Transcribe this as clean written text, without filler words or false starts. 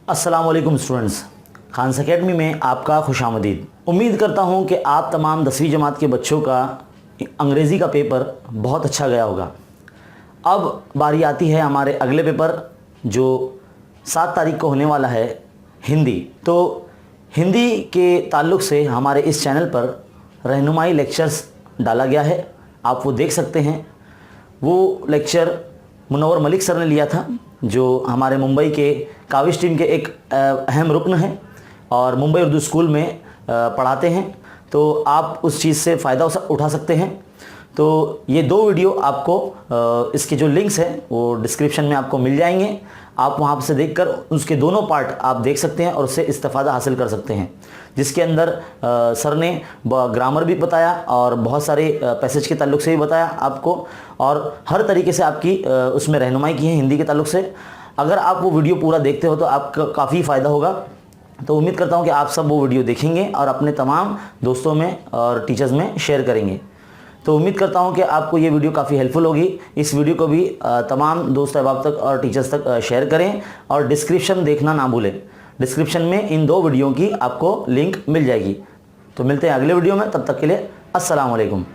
अस्सलाम वालेकुम students, Khans academy में आपका खुशामदीद। उम्मीद करता हूँ कि आप तमाम 10वीं जमात के बच्चों का अंग्रेज़ी का पेपर बहुत अच्छा गया होगा। अब बारी आती है हमारे अगले पेपर जो 7 तारीख को होने वाला है, हिंदी। तो हिंदी के ताल्लुक़ से हमारे इस चैनल पर रहनुमाई लेक्चर्स डाला गया है, आप वो देख सकते हैं। वो लेक्चर मुनव्वर मलिक सर ने लिया था, जो हमारे मुंबई के काविश टीम के एक अहम रुकन हैं और मुंबई उर्दू स्कूल में पढ़ाते हैं। तो आप उस चीज़ से फ़ायदा उठा सकते हैं। तो ये 2 वीडियो आपको इसके जो लिंक्स हैं वो डिस्क्रिप्शन में आपको मिल जाएंगे। आप वहाँ से देखकर उसके दोनों पार्ट आप देख सकते हैं और उससे इस्तेफ़ादा हासिल कर सकते हैं, जिसके अंदर सर ने ग्रामर भी बताया और बहुत सारे पैसेज के ताल्लुक़ से भी बताया आपको, और हर तरीके से आपकी उसमें रहनुमाई की है हिंदी के ताल्लुक़ से। अगर आप वो वीडियो पूरा देखते हो तो आपका काफ़ी फ़ायदा होगा। तो उम्मीद करता हूँ कि आप सब वो वीडियो देखेंगे और अपने तमाम दोस्तों में और टीचर्स में शेयर करेंगे। तो उम्मीद करता हूँ कि आपको ये वीडियो काफ़ी हेल्पफुल होगी। इस वीडियो को भी तमाम दोस्त अहबाब तक और टीचर्स तक शेयर करें और डिस्क्रिप्शन देखना ना भूलें। डिस्क्रिप्शन में इन 2 वीडियो की आपको लिंक मिल जाएगी। तो मिलते हैं अगले वीडियो में, तब तक के लिए अस्सलाम वालेकुम।